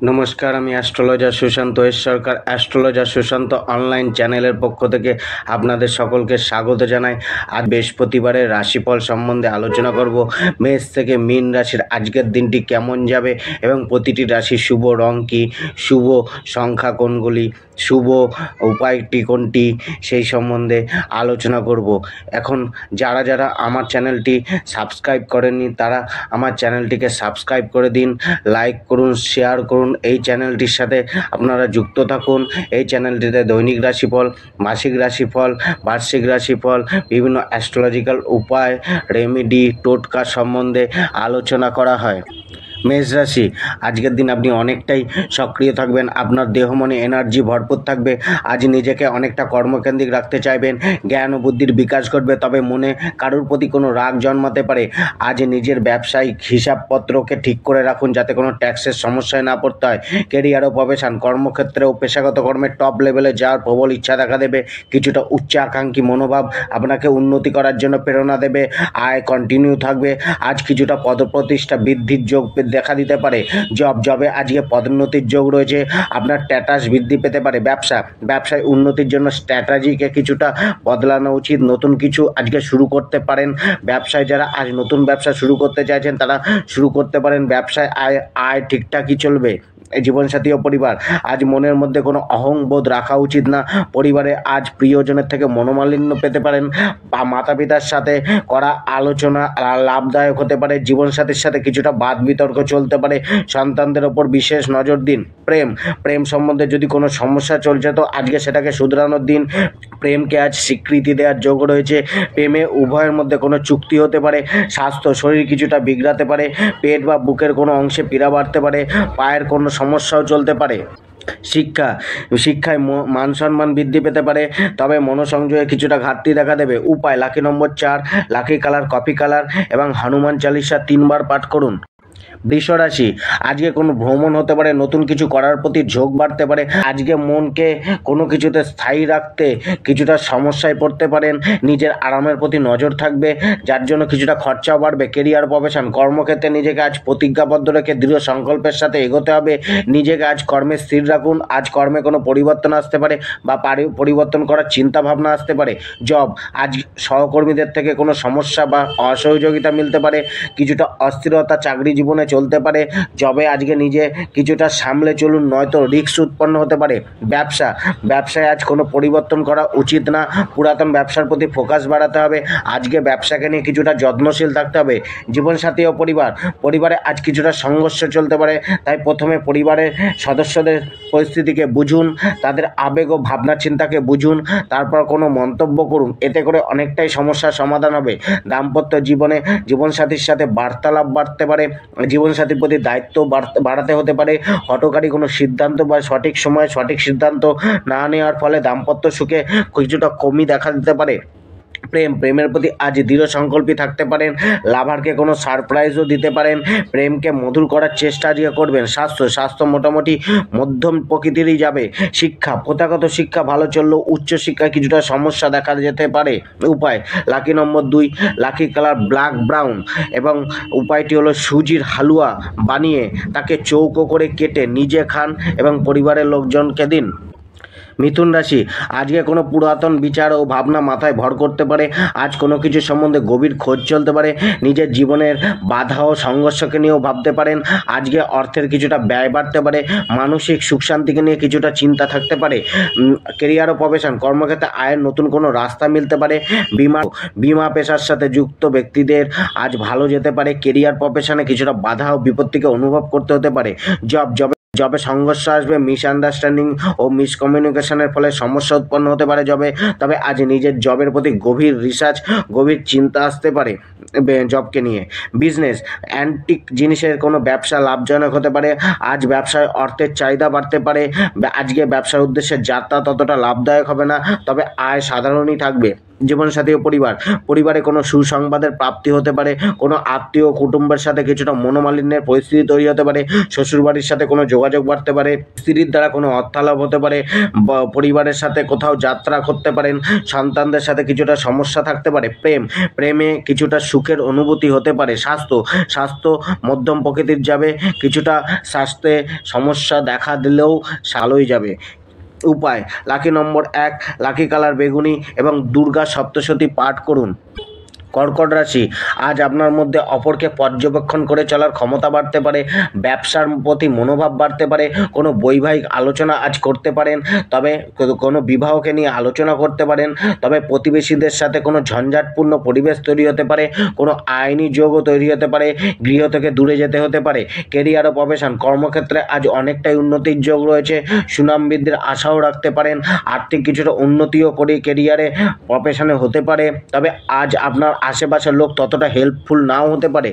নমস্কার, আমি অ্যাস্ট্রোলজার সুশান্ত সরকার। Astrologer Sushant online চ্যানেলের পক্ষ থেকে আপনাদের সকলকে স্বাগত জানাই। আজ বৃহস্পতিবারের রাশিফল সম্বন্ধে আলোচনা করব। মেষ থেকে মীন রাশির আজকের দিনটি কেমন যাবে এবং প্রতিটি রাশির শুভ রং কী, শুভ সংখ্যা কোনগুলি, শুভ উপায়টি কোনটি, সেই সম্বন্ধে আলোচনা করব। এখন যারা যারা আমার চ্যানেলটি সাবস্ক্রাইব করেননি তারা আমার চ্যানেলটিকে সাবস্ক্রাইব করে দিন, লাইক করুন, শেয়ার করুন। এই চ্যানেলটির সাথে আপনারা যুক্ত থাকুন। এই চ্যানেলটিতে দৈনিক রাশিফল, মাসিক রাশিফল, বার্ষিক রাশিফল, বিভিন্ন অ্যাস্ট্রোলজিক্যাল উপায়, রেমেডি, টোটকা সম্বন্ধে আলোচনা করা হয়। মেষ রাশি, আজকের দিন আপনি অনেকটাই সক্রিয় থাকবেন। আপনার দেহ মনে এনার্জি ভরপুর থাকবে। আজ নিজেকে অনেকটা কর্মকেন্দ্রিক রাখতে চাইবেন। জ্ঞান ও বুদ্ধির বিকাশ ঘটবে, তবে মনে কারোর প্রতি কোনো রাগ জন্মাতে পারে। আজ নিজের ব্যবসায়িক হিসাবপত্রকে ঠিক করে রাখুন যাতে কোনো ট্যাক্সের সমস্যায় না পড়তে হয়। কেরিয়ার ও প্রফেশন, কর্মক্ষেত্রে ও পেশাগত কর্মে টপ লেভেলে যাওয়ার প্রবল ইচ্ছা দেখা দেবে। কিছুটা উচ্চাকাঙ্ক্ষী মনোভাব আপনাকে উন্নতি করার জন্য প্রেরণা দেবে। আয় কন্টিনিউ থাকবে। আজ কিছুটা পদপ্রতিষ্ঠা বৃদ্ধির যোগ দেখা দিতে পারে। জবে আজকে পদোন্নতির যোগ রয়েছে। আপনার স্ট্যাটাস বৃদ্ধি পেতে পারে। ব্যবসায় উন্নতির জন্য স্ট্র্যাটেজিকে কিছুটা বদলানো উচিত। নতুন কিছু আজকে শুরু করতে পারেন। ব্যবসায় যারা আজ নতুন ব্যবসা শুরু করতে চাইছেন তারা শুরু করতে পারেন। ব্যবসায় আয় ঠিকঠাকই চলবে। জীবনসাথী ও পরিবার, আজ মনের মধ্যে কোনো অহংবোধ রাখা উচিত না। পরিবারে আজ প্রিয়জনের থেকে মনোমালিন্য পেতে পারেন বা মাতা পিতার সাথে করা আলোচনা লাভদায়ক হতে পারে। জীবনসাথীর সাথে কিছুটা বাদ বিতর্ক চলতে পারে। সন্তানদের ওপর বিশেষ নজর দিন। প্রেম সম্বন্ধে যদি কোনো সমস্যা চলছে তো আজকে সেটাকে শুধরানোর দিন। প্রেমকে আজ স্বীকৃতি দেওয়ার যোগ রয়েছে। প্রেমে উভয়ের মধ্যে কোনো চুক্তি হতে পারে। স্বাস্থ্য, শরীর কিছুটা বিগড়াতে পারে। পেট বা বুকের কোনো অংশে পীড়া বাড়তে পারে। পায়ের কোনো সমস্যাও চলতে পারে। শিক্ষায় মান সম্মান বৃদ্ধি পেতে পারে, তবে মনোসংযোগে কিছুটা ঘাটতি দেখা দেবে। উপায়, লাকি নম্বর 4, লাকি কালার কফি কালার এবং হনুমান চালিসা 3 বার পাঠ করুন। বৃষ রাশি, আজকে কোনো ভ্রমণ হতে পারে। নতুন কিছু করার প্রতি ঝোঁক বাড়তে পারে। আজকে মনকে কোনো কিছুতে স্থায়ী রাখতে কিছুটা সমস্যায় পড়তে পারেন। নিজের আরামের প্রতি নজর থাকবে, যার জন্য কিছুটা খরচাও বাড়বে। কেরিয়ার প্রফেশন, কর্মক্ষেত্রে নিজেকে আজ প্রতিজ্ঞাবদ্ধ রেখে দৃঢ় সংকল্পের সাথে এগোতে হবে। নিজেকে আজ কর্মে স্থির রাখুন। আজ কর্মে কোনো পরিবর্তন আসতে পারে বা পরিবর্তন করার চিন্তা ভাবনা আসতে পারে। জব, আজ সহকর্মীদের থেকে কোনো সমস্যা বা অসহযোগিতা মিলতে পারে। কিছুটা অস্থিরতা চাকরি জীবনে চলতে পারে। জবে আজকে নিজে কিছুটা সামলে চলুন, নয়তো রিস্ক উৎপন্ন হতে পারে। ব্যবসায় আজ কোনো পরিবর্তন করা উচিত না। পুরাতন ব্যবসার প্রতি ফোকাস বাড়াতে হবে। আজকে ব্যবসাকে নিয়ে কিছুটা যত্নশীল থাকতে হবে। জীবনসাথী ও পরিবারে আজ কিছুটা সংঘর্ষ চলতে পারে। তাই প্রথমে পরিবারের সদস্যদের পরিস্থিতিকে বুঝুন, তাদের আবেগ ও ভাবনা চিন্তাকে বুঝুন, তারপর কোনো মন্তব্য করুন। এতে করে অনেকটাই সমস্যার সমাধান হবে। দাম্পত্য জীবনে জীবনসাথীর সাথে বার্তালাপ বাড়তে পারে। জীবনসাথীর প্রতি দায়িত্ব বাড়াতে হতে পারে। হঠকারী কোনো সিদ্ধান্ত বা সঠিক সময়ে সঠিক সিদ্ধান্ত না নেওয়ার ফলে দাম্পত্য সুখে কিছুটা কমই দেখা দিতে পারে। প্রেমের প্রতি আজ দৃঢ় সংকল্পী থাকতে পারেন। লাভারকে কোনো সারপ্রাইজও দিতে পারেন। প্রেমকে মধুর করার চেষ্টা আজকে করবেন। স্বাস্থ্য মোটামুটি মধ্যম প্রকৃতিরই যাবে। শিক্ষা, প্রথাগত শিক্ষা ভালো চললেও উচ্চশিক্ষায় কিছুটা সমস্যা দেখা যেতে পারে। উপায়, লাকি নম্বর 2, লাকি কালার ব্ল্যাক ব্রাউন এবং উপায়টি হলো সুজির হালুয়া বানিয়ে তাকে চৌকো করে কেটে নিজে খান এবং পরিবারের লোকজনকে দিন। মিথুন রাশি, আজকে কোনো পুরাতন বিচার ও ভাবনা মাথায় ভর করতে পারে। আজ কোনো কিছু সম্বন্ধে গভীর খোঁজ চলতে পারে। নিজের জীবনের বাধা ও সংঘর্ষকে নিয়েও ভাবতে পারেন। আজকে অর্থের কিছুটা ব্যয় বাড়তে পারে। মানসিক সুখ শান্তিকে নিয়ে কিছুটা চিন্তা থাকতে পারে। কেরিয়ার ও প্রফেশন, কর্মক্ষেত্রে আয়ের নতুন কোনো রাস্তা মিলতে পারে। বিমা পেশার সাথে যুক্ত ব্যক্তিদের আজ ভালো যেতে পারে। কেরিয়ার প্রফেশনে কিছুটা বাধা ও বিপত্তিকে অনুভব করতে হতে পারে। জবে সংঘর্ষ আসবে। মিসআন্ডারস্ট্যান্ডিং ও মিসকমিউনিকেশনের ফলে সমস্যা উৎপন্ন হতে পারে তবে আজ নিজের জবের প্রতি গভীর রিসার্চ, গভীর চিন্তা আসতে পারে জবকে নিয়ে। বিজনেস, অ্যান্টিক জিনিসের কোনো ব্যবসা লাভজনক হতে পারে। আজ ব্যবসায় অর্থের চাহিদা বাড়তে পারে। আজকে ব্যবসার উদ্দেশ্যে যাত্রা ততটা লাভদায়ক হবে না, তবে আয় সাধারণই থাকবে। জীবনসাথী ও পরিবারে কোনো সুসংবাদের প্রাপ্তি হতে পারে। কোনো আত্মীয় কুটুম্বের সাথে কিছুটা মনোমালিন্যের পরিস্থিতি তৈরি হতে পারে। শ্বশুরবাড়ির সাথে কোনো যোগাযোগ বাড়তে পারে। স্ত্রীর দ্বারা কোনো অর্থালাভ হতে পারে। পরিবারের সাথে কোথাও যাত্রা করতে পারেন। সন্তানদের সাথে কিছুটা সমস্যা থাকতে পারে। প্রেমে কিছুটা সুখের অনুভূতি হতে পারে। স্বাস্থ্য মধ্যম প্রকৃতির যাবে, কিছুটা স্বাস্থ্যে সমস্যা দেখা দিলেও ভালোই যাবে। উপায়: লাকি নম্বর 1, লাকি কালার বেগুনি এবং দুর্গা সপ্তশতী পাঠ করুন। কর্কট রাশি, আজ আপনার মধ্যে অপরকে পর্যবেক্ষণ করে চলার ক্ষমতা বাড়তে পারে, ব্যবসার প্রতি মনোভাব বাড়তে পারে, কোনো বৈবাহিক আলোচনা আজ করতে পারেন, তবে কোনো বিবাহকে নিয়ে আলোচনা করতে পারেন, তবে প্রতিবেশীদের সাথে কোনো ঝঞ্ঝাটপূর্ণ পরিবেশ তৈরি হতে পারে, কোনো আইনি যোগও তৈরি হতে পারে, গৃহ থেকে দূরে যেতে হতে পারে। কেরিয়ার ও প্রফেশন, কর্মক্ষেত্রে আজ অনেকটাই উন্নতির যোগ রয়েছে, সুনাম বৃদ্ধির আশাও রাখতে পারেন, আর্থিক কিছুটা উন্নতিও করে কেরিয়ারে প্রফেশনে হতে পারে, তবে আজ আপনার আশেপাশের লোক ততটা হেল্পফুল নাও হতে পারে।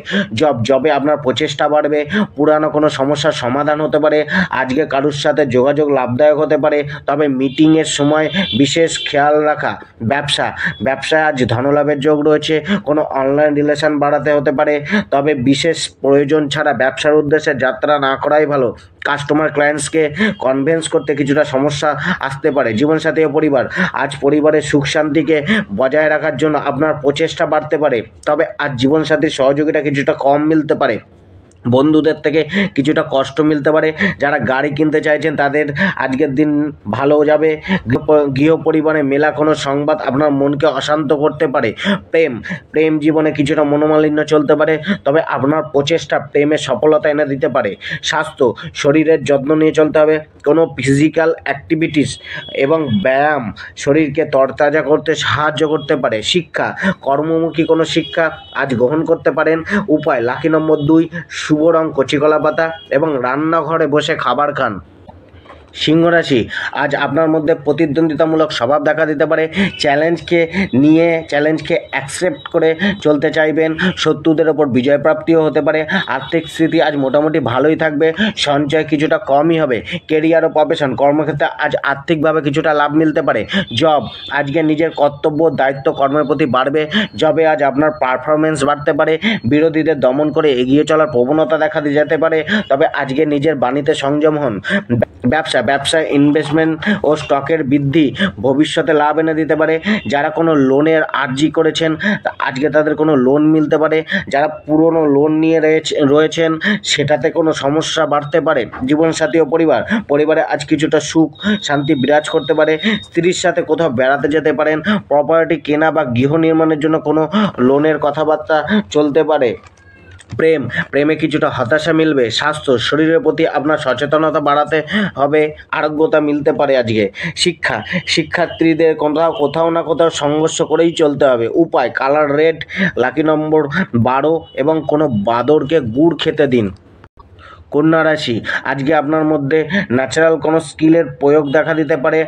জবে আপনার প্রচেষ্টা বাড়বে, পুরানো কোনো সমস্যার সমাধান হতে পারে, আজকে কারুর সাথে যোগাযোগ লাভদায়ক হতে পারে, তবে মিটিংয়ের সময় বিশেষ খেয়াল রাখা। ব্যবসায় আজ ধনলাভের যোগ রয়েছে, কোনো অনলাইন রিলেশন বাড়াতে হতে পারে, তবে বিশেষ প্রয়োজন ছাড়া ব্যবসার উদ্দেশ্যে যাত্রা না করাই ভালো। কাস্টমার ক্লায়েন্টসকে কনভিন্স করতে কিছুটা সমস্যা আসতে পারে। জীবনসাথী ও পরিবার, আজ পরিবারের সুখ শান্তিকে বজায় রাখার জন্য আপনার প্রচেষ্টা বাড়তে পারে, তবে আজ জীবনসাথীর সহযোগিতা কিছুটা কম মিলতে পারে। বন্ধুদের থেকে কিছুটা কষ্ট মিলতে পারে। যারা গাড়ি কিনতে চাইছেন তাদের আজকের দিন ভালো যাবে। গৃহ পরিবারে মেলা কোনো সংবাদ আপনার মনকে অশান্ত করতে পারে। প্রেম জীবনে কিছুটা মনোমালিন্য চলতে পারে, তবে আপনার প্রচেষ্টা প্রেমে সফলতা এনে দিতে পারে। স্বাস্থ্য, শরীরের যত্ন নিয়ে চলতে হবে। কোনো ফিজিক্যাল অ্যাক্টিভিটিস এবং ব্যায়াম শরীরকে তরতাজা করতে সাহায্য করতে পারে। শিক্ষা, কর্মমুখী কোনো শিক্ষা আজ গ্রহণ করতে পারেন। উপায়: লাকি নম্বর 2, শুভ রং কচিকলা পাতা এবং রান্নাঘরে বসে খাবার খান। সিংহ রাশি, আজ আপনার মধ্যে প্রতিদ্বন্দ্বিতামূলক স্বভাব দেখা দিতে পারে, চ্যালেঞ্জকে অ্যাকসেপ্ট করে চলতে চাইবেন, শত্রুদের ওপর বিজয় প্রাপ্তিও হতে পারে। আর্থিক স্থিতি আজ মোটামুটি ভালোই থাকবে, সঞ্চয় কিছুটা কমই হবে। কেরিয়ার ও প্রফেশন, কর্মক্ষেত্রে আজ আর্থিকভাবে কিছুটা লাভ মিলতে পারে। আজকে নিজের কর্তব্য দায়িত্ব কর্মের প্রতি বাড়বে। জবে আজ আপনার পারফরমেন্স বাড়তে পারে, বিরোধীদের দমন করে এগিয়ে চলার প্রবণতা দেখা যেতে পারে, তবে আজকে নিজের বাণীতে সংযম হন। ব্যবসায় ইনভেস্টমেন্ট ও স্টকের বৃদ্ধি ভবিষ্যতে লাভ এনে দিতে পারে। যারা কোনো লোনের আর্জি করেছেন আজকে তাদের কোনো লোন মিলতে পারে, যারা পুরনো লোন নিয়ে রয়েছেন সেটাতে কোনো সমস্যা বাড়তে পারে। জীবনসাথী ও পরিবারে আজ কিছুটা সুখ শান্তি বিরাজ করতে পারে। স্ত্রীর সাথে কোথাও বেড়াতে যেতে পারেন, প্রপার্টি কেনা বা গৃহ নির্মাণের জন্য কোনো লোনের কথাবার্তা চলতে পারে। প্রেমে কিছুটা হতাশা মিলবে। স্বাস্থ্য, শরীরের প্রতি আপনার সচেতনতা বাড়াতে হবে, আরোগ্যতা মিলতে পারে। আজকে শিক্ষার্থীদের কোথাও না কোথাও সংঘর্ষ করেই চলতে হবে। উপায়: কালার রেড, লাকি নম্বর 12 এবং কোনো বাদরকে গুড় খেতে দিন। কন্যা রাশি, আজকে আপনার মধ্যে ন্যাচারাল কোনো স্কিলের প্রয়োগ দেখা দিতে পারে।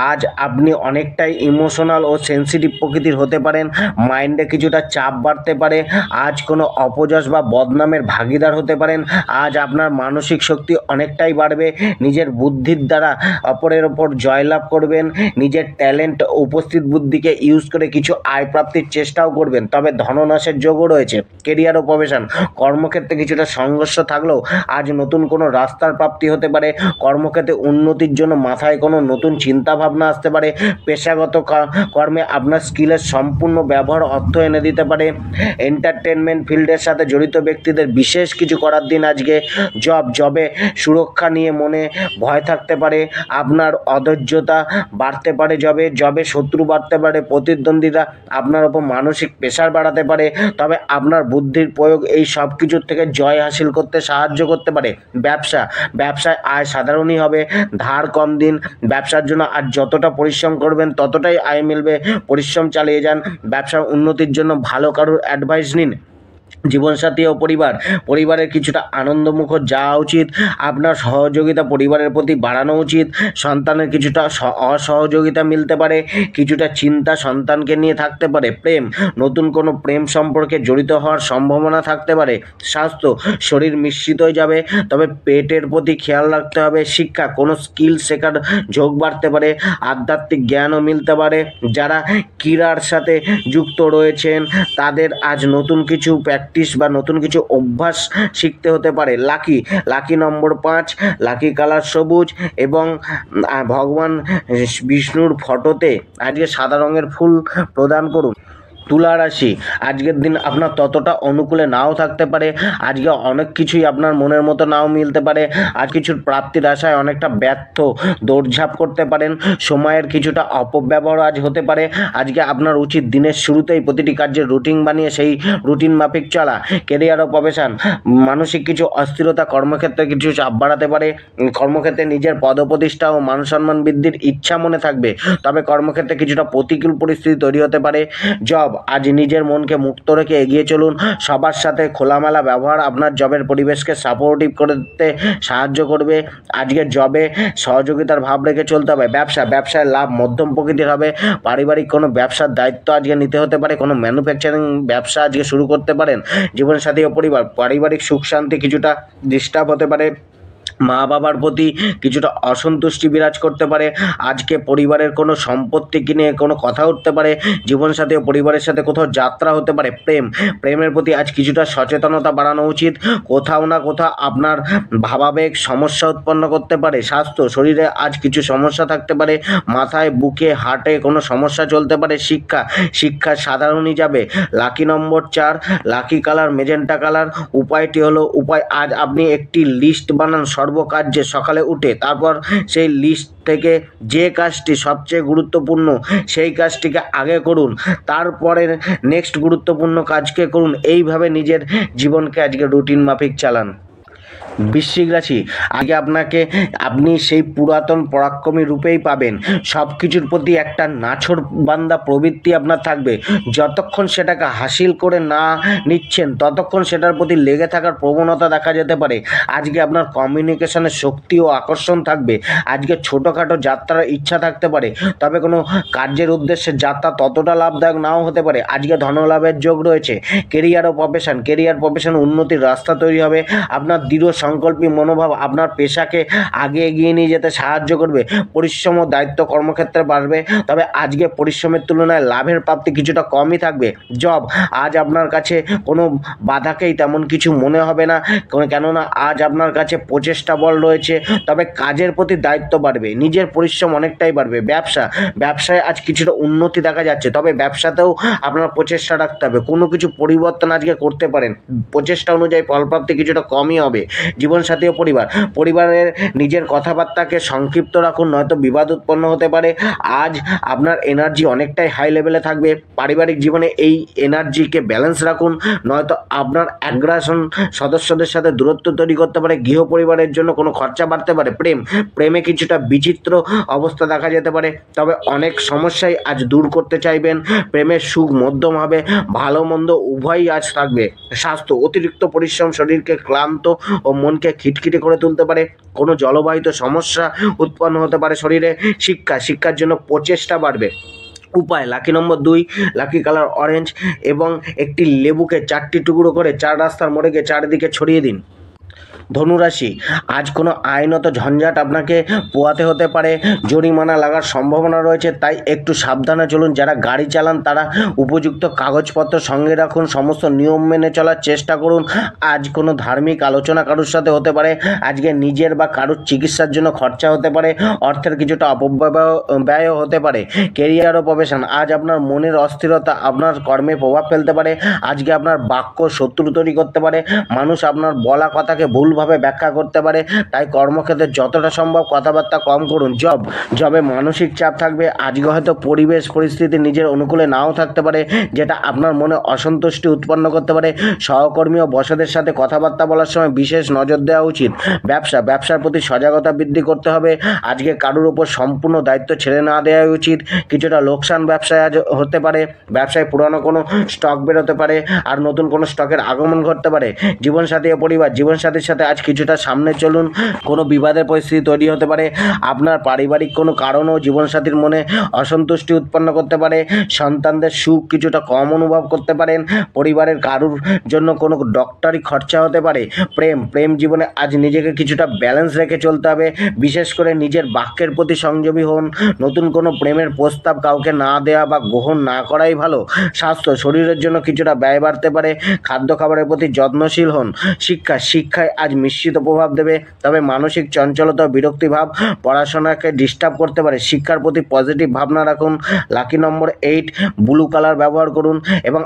আজ আপনি অনেকটাই ইমোশনাল ও সেন্সিটিভ প্রকৃতির হতে পারেন, মাইন্ডে কিছুটা চাপ বাড়তে পারে। আজ কোনো অপযশ বা বদনামের ভাগিদার হতে পারেন। আজ আপনার মানসিক শক্তি অনেকটাই বাড়বে, নিজের বুদ্ধির দ্বারা অপরের ওপর জয়লাভ করবেন। নিজের ট্যালেন্ট উপস্থিত বুদ্ধিকে ইউজ করে কিছু আয় প্রাপ্তির চেষ্টাও করবেন, তবে ধননাশের যোগও রয়েছে। কেরিয়ার ও প্রফেশন, কর্মক্ষেত্রে কিছুটা সংঘর্ষ থাকলেও আজ নতুন কোনো রাস্তার প্রাপ্তি হতে পারে। কর্মক্ষেত্রে উন্নতির জন্য মাথায় কোনো নতুন চিন্তা ভাবনা আসতে পারে। পেশাগত কর্মে আপনার স্কিলের সম্পূর্ণ ব্যবহার অর্থ এনে দিতে পারে। এন্টারটেনমেন্ট ফিল্ডের সাথে জড়িত ব্যক্তিদের বিশেষ কিছু করার দিন আজকে। জবে সুরক্ষা নিয়ে মনে ভয় থাকতে পারে, আপনার অধৈর্যতা বাড়তে পারে। জবে শত্রু বাড়তে পারে, প্রতিদ্বন্দ্বিতা আপনার ওপর মানসিক প্রেশার বাড়াতে পারে, তবে আপনার বুদ্ধির প্রয়োগ এই সব কিছুর থেকে জয় হাসিল করতে সাহায্য করতে পারে। ব্যবসায় আয় সাধারণই হবে, ধার কম দিন। ব্যবসার জন্য আজ যতটা পরিশ্রম করবেন ততটাই আয় মিলবে, পরিশ্রম চালিয়ে যান। ব্যবসার উন্নতির জন্য ভালো কারোর অ্যাডভাইস নিন। জীবনসাথী ও পরিবারের কিছুটা আনন্দমুখর যাওয়া উচিত। আপনার সহযোগিতা পরিবারের প্রতি বাড়ানো উচিত। সন্তানের কিছুটা অসহযোগিতা মিলতে পারে, কিছুটা চিন্তা সন্তানকে নিয়ে থাকতে পারে। নতুন কোনো প্রেম সম্পর্কে জড়িত হওয়ার সম্ভাবনা থাকতে পারে। স্বাস্থ্য, শরীর মিশ্রিত হয়ে যাবে, তবে পেটের প্রতি খেয়াল রাখতে হবে। শিক্ষা, কোনো স্কিল শেখার ঝোঁক বাড়তে পারে, আধ্যাত্মিক জ্ঞানও মিলতে পারে। যারা ক্রীড়ার সাথে যুক্ত রয়েছেন তাদের আজ নতুন কিছু প্র্যাকটিস বা নতুন কিছু অভ্যাস শিখতে হতে পারে। লাকি নম্বর 5, লাকি কালার সবুজ এবং ভগবান বিষ্ণুর ফটোতে আজকে সাদা রঙের ফুল প্রদান করুন। তুলা রাশি, আজকের দিন আপনার ততটা অনুকূলে নাও থাকতে পারে। আজকে অনেক কিছুই আপনার মনের মতো নাও মিলতে পারে। আর কিছুর প্রাপ্তির আশায় অনেকটা ব্যর্থ দৌড়ঝাঁপ করতে পারেন। সময়ের কিছুটা অপব্যবহার আজ হতে পারে। আজকে আপনার উচিত দিনের শুরুতেই প্রতিটি কার্যের রুটিন বানিয়ে সেই রুটিন মাফিক চলা। কেরিয়ার ও প্রফেশন, মানসিক কিছু অস্থিরতা কর্মক্ষেত্রে কিছু চাপ বাড়াতে পারে। কর্মক্ষেত্রে নিজের পদপ্রতিষ্ঠা ও মান সম্মান বৃদ্ধির ইচ্ছা মনে থাকবে, তবে কর্মক্ষেত্রে কিছুটা প্রতিকূল পরিস্থিতি তৈরি হতে পারে। জব, আজ নিজের মনকে মুক্ত রেখে এগিয়ে চলুন। সবার সাথে খোলামেলা ব্যবহার আপনার জবের পরিবেশকে সাপোর্টিভ করতে সাহায্য করবে। আজকের জবে সহযোগিতার ভাব রেখে চলতে হবে। ব্যবসায় লাভ মধ্যম প্রকৃতির হবে। পারিবারিক কোনো ব্যবসার দায়িত্ব আজকে নিতে হতে পারে। কোনো ম্যানুফ্যাকচারিং ব্যবসা আজকে শুরু করতে পারেন। জীবনসাথী ও পারিবারিক সুখ শান্তি কিছুটা ডিস্টার্ব হতে পারে। মা বাবার প্রতি কিছুটা অসন্তুষ্টি বিরাজ করতে পারে। আজকে পরিবারের কোনো সম্পত্তি কিনে কোনো কথা উঠতে পারে। জীবনসাথী ও পরিবারের সাথে কোথাও যাত্রা হতে পারে। প্রেমের প্রতি আজ কিছুটা সচেতনতা বাড়ানো উচিত। কোথাও না কোথাও আপনার ভাবাবেগ সমস্যা উৎপন্ন করতে পারে। স্বাস্থ্য, শরীরে আজ কিছু সমস্যা থাকতে পারে। মাথায়, বুকে, হার্টে কোনো সমস্যা চলতে পারে। শিক্ষা সাধারণই যাবে। লাকি নম্বর 4, লাকি কালার মেজেন্টা কালার। উপায়টি হলো আজ আপনি একটি লিস্ট বানান সর্বকার্যে সকালে উঠে। তারপর সেই লিস্ট থেকে যে কাজটি সবচেয়ে গুরুত্বপূর্ণ সেই কাজটিকে আগে করুন, তারপরে নেক্সট গুরুত্বপূর্ণ কাজকে করুন। এইভাবে নিজের জীবনকে আজকে রুটিন মাফিক চালান। বৃশ্চিক রাশি, আগে আপনি সেই পুরাতন পরাক্রমী রূপেই পাবেন। সব কিছুর প্রতি একটা নাছোড়বান্দা প্রবৃত্তি আপনার থাকবে। যতক্ষণ সেটাকে হাসিল করে না নিচ্ছেন ততক্ষণ সেটার প্রতি লেগে থাকার প্রবণতা দেখা যেতে পারে। আজকে আপনার কমিউনিকেশনের শক্তি ও আকর্ষণ থাকবে। আজকে ছোটোখাটো যাত্রার ইচ্ছা থাকতে পারে, তবে কোনো কার্যের উদ্দেশ্যে যাত্রা ততটা লাভদায়ক নাও হতে পারে। আজকে ধনলাভের যোগ রয়েছে। কেরিয়ার প্রফেশন উন্নতির রাস্তা তৈরি হবে। আপনার দৃঢ় সংকল্পী মনোভাব আপনার পেশাকে আগে এগিয়ে নিয়ে যেতে সাহায্য করবে। পরিশ্রম ও দায়িত্ব কর্মক্ষেত্রে বাড়বে, তবে আজকে পরিশ্রমের তুলনায় লাভের প্রাপ্তি কিছুটা কমই থাকবে। জব, আজ আপনার কাছে কোনো বাধাকেই তেমন কিছু মনে হবে না, কেননা আজ আপনার কাছে প্রচেষ্টা বল রয়েছে, তবে কাজের প্রতি দায়িত্ব বাড়বে। নিজের পরিশ্রম অনেকটাই বাড়বে। ব্যবসায় আজ কিছুটা উন্নতি দেখা যাচ্ছে, তবে ব্যবসাতেও আপনার প্রচেষ্টা রাখতে হবে। কোনো কিছু পরিবর্তন আজকে করতে পারেন, প্রচেষ্টা অনুযায়ী ফলপ্রাপ্তি কিছুটা কমই হবে। জীবনসাথী ও পরিবারের নিজের কথাবার্তাকে সংক্ষিপ্ত রাখুন, নয়তো বিবাদ উৎপন্ন হতে পারে। আজ আপনার এনার্জি অনেকটাই হাই লেভেলে থাকবে। পারিবারিক জীবনে এই এনার্জিকে ব্যালেন্স রাখুন, নয়তো আপনার অ্যাগ্রাসন সদস্যদের সাথে দূরত্ব তৈরি করতে পারে। গৃহ পরিবারের জন্য কোনো খরচা বাড়তে পারে। প্রেমে কিছুটা বিচিত্র অবস্থা দেখা যেতে পারে, তবে অনেক সমস্যাই আজ দূর করতে চাইবেন। প্রেমের সুখ মধ্যম হবে। ভালো মন্দ উভয়ই আজ থাকবে। স্বাস্থ্য, অতিরিক্ত পরিশ্রম শরীরকে ক্লান্ত ও মনকে খিটখিটে করে তুলতে পারে। কোনো জলবাহিত সমস্যা উৎপন্ন হতে পারে শরীরে। শিক্ষার জন্য প্রচেষ্টা বাড়বে। উপায়, লাকি নম্বর 2, লাকি কালার অরেঞ্জ এবং একটি লেবুকে 4টি টুকরো করে 4 রাস্তার মোড়ে গিয়ে চারিদিকে ছড়িয়ে দিন। ধনুরাশি, আজ কোনো আইনত ঝঞ্ঝাট আপনাকে পোহাতে হতে পারে। জরিমানা লাগার সম্ভাবনা রয়েছে, তাই একটু সাবধানে চলুন। যারা গাড়ি চালান তারা উপযুক্ত কাগজপত্র সঙ্গে রাখুন। সমস্ত নিয়ম মেনে চলার চেষ্টা করুন। আজ কোনো ধার্মিক আলোচনা কারোর সাথে হতে পারে। আজকে নিজের বা কারোর চিকিৎসার জন্য খরচা হতে পারে। অর্থের কিছুটা অপব্যয় হতে পারে। কেরিয়ার ও প্রফেশন, আজ আপনার মনের অস্থিরতা আপনার কর্মে প্রভাব ফেলতে পারে। আজকে আপনার বাক্য শত্রু তৈরি করতে পারে। মানুষ আপনার বলা কথাকে ভুলভাবে ব্যাখ্যা করতে পারে, তাই কর্মক্ষেত্রে যতটা সম্ভব কথাবার্তা কম করুন। জবে মানসিক চাপ থাকবে। আজকে হয়তো পরিস্থিতি নিজের অনুকূলে নাও থাকতে পারে, যেটা আপনার মনে অসন্তুষ্টি উৎপন্ন করতে পারে। সহকর্মী ও বসদের সাথে কথাবার্তা বলার সময় বিশেষ নজর দেওয়া উচিত। ব্যবসার প্রতি সজাগতা বৃদ্ধি করতে হবে। আজকে কারোর উপর সম্পূর্ণ দায়িত্ব ছেড়ে না দেওয়াই উচিত। কিছুটা লোকসান ব্যবসায় আজ হতে পারে। ব্যবসায় পুরানো কোনো স্টক বেরোতে পারে, আর নতুন কোনো স্টকের আগমন ঘটতে পারে। জীবনসাথী ও জীবনসাথীর সাথে আজ কিছুটা সামনে চলুন। কোনো বিবাদের পরিস্থিতি তৈরি হতে পারে। আপনার পারিবারিক কোনো কারণও জীবনসাথীর মনে অসন্তুষ্টি উৎপন্ন করতে পারে। সন্তানদের সুখ কিছুটা কম অনুভব করতে পারেন। পরিবারের কারুর জন্য কোনো ডক্টরি খরচা হতে পারে। প্রেম জীবনে আজ নিজেকে কিছুটা ব্যালেন্স রেখে চলতে হবে। বিশেষ করে নিজের বাক্যের প্রতি সংযমী হন। নতুন কোনো প্রেমের প্রস্তাব কাউকে না দেওয়া বা গ্রহণ না করাই ভালো। স্বাস্থ্য, শরীরের জন্য কিছুটা ব্যয় বাড়তে পারে। খাদ্য খাবারের প্রতি যত্নশীল হন। শিক্ষায় আজ মিশ্রিত প্রভাব দেবে, তবে মানসিক চঞ্চলতা ও বিরক্তিভাব পড়াশোনাকে ডিস্টার্ব করতে পারে। শিক্ষার প্রতি পজিটিভ ভাবনা রাখুন। লাকি নম্বর 8, ব্লু কালার ব্যবহার করুন এবং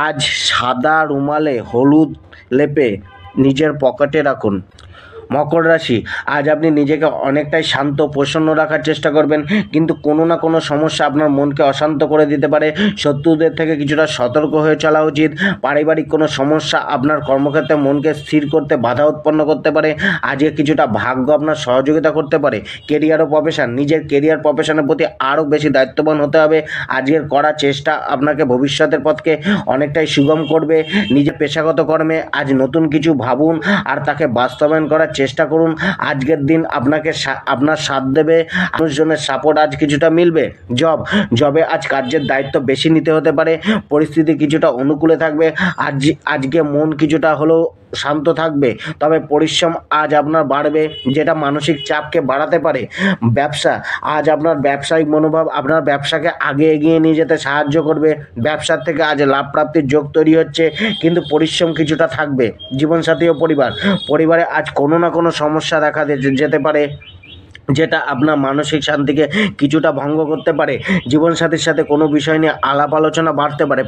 আজ সাদা রুমালে হলুদ লেপে নিজের পকেটে রাখুন। মকর রাশি, আজ আপনি নিজেকে অনেকটাই শান্ত প্রসন্ন রাখার চেষ্টা করবেন, কিন্তু কোনো না কোনো সমস্যা আপনার মনকে অশান্ত করে দিতে পারে। শত্রুদের থেকে কিছুটা সতর্ক হয়ে চলা উচিত। পারিবারিক কোনো সমস্যা আপনার কর্মক্ষেত্রে মনকে স্থির করতে বাধা উৎপন্ন করতে পারে। আজকে কিছুটা ভাগ্য আপনার সহযোগিতা করতে পারে। কেরিয়ার ও প্রফেশন, নিজের কেরিয়ার প্রফেশনের প্রতি আরও বেশি দায়িত্ববান হতে হবে। আজকের করা চেষ্টা আপনাকে ভবিষ্যতের পথকে অনেকটাই সুগম করবে। নিজের পেশাগত কর্মে আজ নতুন কিছু ভাবুন আর তাকে বাস্তবায়ন করার চেষ্টা করুন। আজকের দিন আপনাকে আপনার সাথ দেবে, মানুষজনের সাপোর্ট আজ কিছুটা মিলবে। জবে আজ কার্যের দায়িত্ব বেশি নিতে হতে পারে। পরিস্থিতি কিছুটা অনুকূলে থাকবে। আজকে মন কিছুটা হলেও শান্ত থাকবে, তবে পরিশ্রম আজ আপনার বাড়বে, যেটা মানসিক চাপকে বাড়াতে পারে। ব্যবসা, আজ আপনার ব্যবসায়িক মনোভাব আপনার ব্যবসাকে আগে এগিয়ে নিয়ে যেতে সাহায্য করবে। ব্যবসার থেকে আজ লাভ প্রাপ্তির যোগ তৈরি হচ্ছে, কিন্তু পরিশ্রম কিছুটা থাকবে। জীবনসাথী ও পরিবারে আজ কোনো না কোনো সমস্যা দেখা যেতে পারে, যেটা আপনার মানসিক শান্তিকে কিছুটা ভঙ্গ করতে পারে। জীবনসাথীর সাথে কোনো বিষয় নিয়ে আলাপ আলোচনা বাড়তে পারে।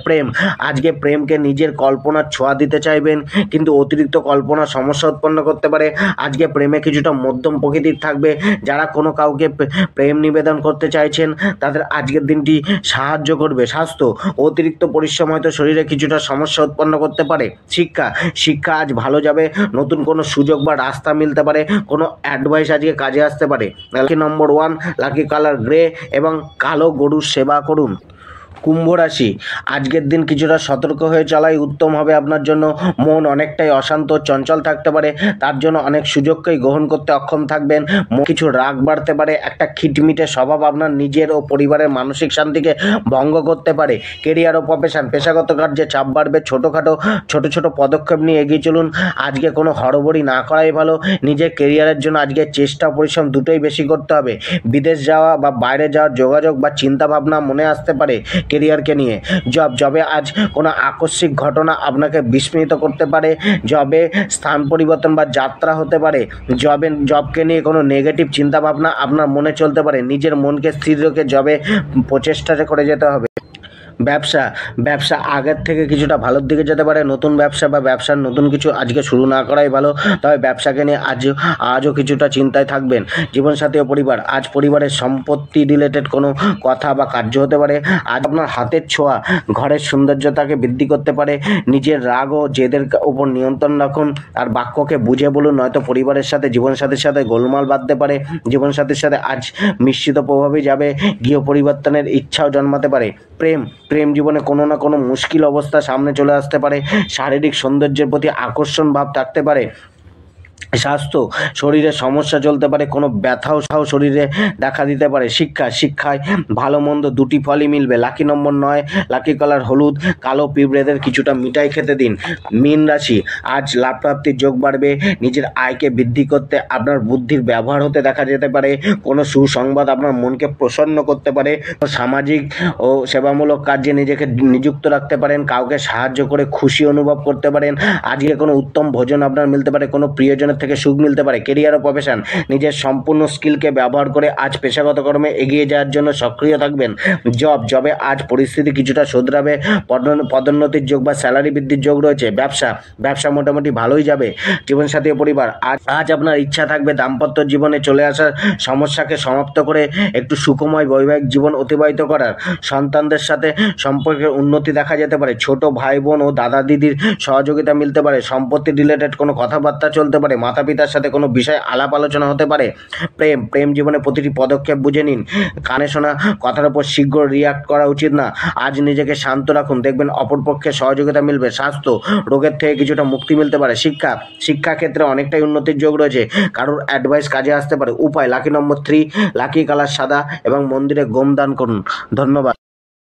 আজকে প্রেমকে নিজের কল্পনার ছোঁয়া দিতে চাইবেন, কিন্তু অতিরিক্ত কল্পনা সমস্যা উৎপন্ন করতে পারে। আজকে প্রেমে কিছুটা মধ্যম প্রকৃতির থাকবে। যারা কোনো কাউকে প্রেম নিবেদন করতে চাইছেন তাদের আজকের দিনটি সাহায্য করবে। স্বাস্থ্য, অতিরিক্ত পরিশ্রম হয়তো শরীরে কিছুটা সমস্যা উৎপন্ন করতে পারে। শিক্ষা আজ ভালো যাবে। নতুন কোনো সুযোগ বা রাস্তা মিলতে পারে। কোনো অ্যাডভাইস আজকে কাজে আসতে পারে। লাকি নম্বর 1, লাকি কালার গ্রে এবং কালো গরুর সেবা করুন। কুম্ভ রাশি, আজকের দিন কিছুটা সতর্ক হয়ে চলাই উত্তম হবে আপনার জন্য। মন অনেকটাই অশান্ত চঞ্চল থাকতে পারে, তার জন্য অনেক সুযোগকেই গ্রহণ করতে অক্ষম থাকবেন। কিছু রাগ বাড়তে পারে। একটা খিটমিটে স্বভাব আপনার নিজের ও পরিবারের মানসিক শান্তিকে ভঙ্গ করতে পারে। কেরিয়ার ও প্রফেশন, পেশাগত কার্যে চাপ বাড়বে। ছোট ছোট পদক্ষেপ নিয়ে এগিয়ে চলুন। আজকে কোনো হড়বড়ি না করাই ভালো। নিজের কেরিয়ারের জন্য আজকে চেষ্টা পরিশ্রম দুটোই বেশি করতে হবে। বিদেশ যাওয়া বা বাইরে যাওয়ার যোগাযোগ বা চিন্তা ভাবনা মনে আসতে পারে। কেরিয়ারকে নিয়ে জবে আজ কোনো আকস্মিক ঘটনা আপনাকে বিস্মিত করতে পারে। জবে স্থান পরিবর্তন বা যাত্রা হতে পারে। জবকে নিয়ে কোনো নেগেটিভ চিন্তাভাবনা আপনার মনে চলতে পারে। নিজের মনকে স্থির রেখে জবে প্রচেষ্টা করে যেতে হবে। ব্যবসা আগের থেকে কিছুটা ভালোর দিকে যেতে পারে। নতুন ব্যবসা বা ব্যবসার নতুন কিছু আজকে শুরু না করাই ভালো, তবে ব্যবসাকে নিয়ে আজও কিছুটা চিন্তায় থাকবেন। জীবনসাথী ও পরিবার, আজ পরিবারের সম্পত্তি রিলেটেড কোনো কথা বা কার্য হতে পারে। আজ আপনার হাতের ছোঁয়া ঘরের সৌন্দর্যতাকে বৃদ্ধি করতে পারে। নিজের রাগ ও জেদের উপর নিয়ন্ত্রণ রাখুন আর বাক্যকে বুঝে বলুন, নয়তো পরিবারের সাথে জীবনসাথীর সাথে গোলমাল বাঁধতে পারে। জীবনসাথীর সাথে আজ মিশ্রিত প্রভাবই যাবে। গৃহ পরিবর্তনের ইচ্ছাও জন্মাতে পারে। প্রেম জীবনে কোনো না কোনো মুশকিল অবস্থা সামনে চলে আসতে পারে। শারীরিক সৌন্দর্যের প্রতি আকর্ষণ ভাব থাকতে পারে। স্বাস্থ্য, শরীরে সমস্যা চলতে পারে। কোনো ব্যথাও শরীরে দেখা দিতে পারে। শিক্ষায় ভালো মন্দ দুটি ফলই মিলবে। লাকি নম্বর 9, লাকি কালার হলুদ, কালো পিঁপড়েদের কিছুটা মিঠাই খেতে দিন। মীন রাশি, আজ লাভ প্রাপ্তির যোগ বাড়বে। নিজের আয়কে বৃদ্ধি করতে আপনার বুদ্ধির ব্যবহার হতে দেখা যেতে পারে। কোনো সুসংবাদ আপনার মনকে প্রসন্ন করতে পারে। সামাজিক ও সেবামূলক কাজে নিজেকে নিযুক্ত রাখতে পারেন। কাউকে সাহায্য করে খুশি অনুভব করতে পারেন। আজকে কোনো উত্তম ভোজন আপনার মিলতে পারে। কোনো প্রিয়জনের থেকে সুখ মিলতে পারে। কেরিয়ার ও প্রফেশন, নিজের সম্পূর্ণ স্কিলকে ব্যবহার করে আজ পেশাগত কর্মে এগিয়ে যাওয়ার জন্য সক্রিয় থাকবেন। জবে আজ পরিস্থিতি কিছুটা শোধরাবে। পদোন্নতির যোগ বা স্যালারি বৃদ্ধির যোগ রয়েছে। ব্যবসা মোটামুটি ভালোই যাবে। জীবনসাথী ও পরিবার, আজ আপনার ইচ্ছা থাকবে দাম্পত্য জীবনে চলে আসার সমস্যাকে সমাপ্ত করে একটু সুখময় বৈবাহিক জীবন অতিবাহিত করার। সন্তানদের সাথে সম্পর্কের উন্নতি দেখা যেতে পারে। ছোট ভাই বোন ও দাদা দিদির সহযোগিতা মিলতে পারে। সম্পত্তি রিলেটেড কোনো কথাবার্তা চলতে পারে। মাতা পিতার সাথে কোনো বিষয়ে আলাপ আলোচনা হতে পারে। প্রেম জীবনে প্রতিটি পদক্ষেপ বুঝে নিন। কানে শোনা কথার উপর শীঘ্র রিয়াক্ট করা উচিত না। আজ নিজেকে শান্ত রাখুন, দেখবেন অপরপক্ষের সহযোগিতা মিলবে। স্বাস্থ্য, রোগের থেকে কিছুটা মুক্তি মিলতে পারে। শিক্ষা ক্ষেত্রে অনেকটাই উন্নতির যোগ রয়েছে। কারোর অ্যাডভাইস কাজে আসতে পারে। উপায়, লাকি নম্বর 3, লাকি কালার সাদা এবং মন্দিরে গম দান করুন। ধন্যবাদ।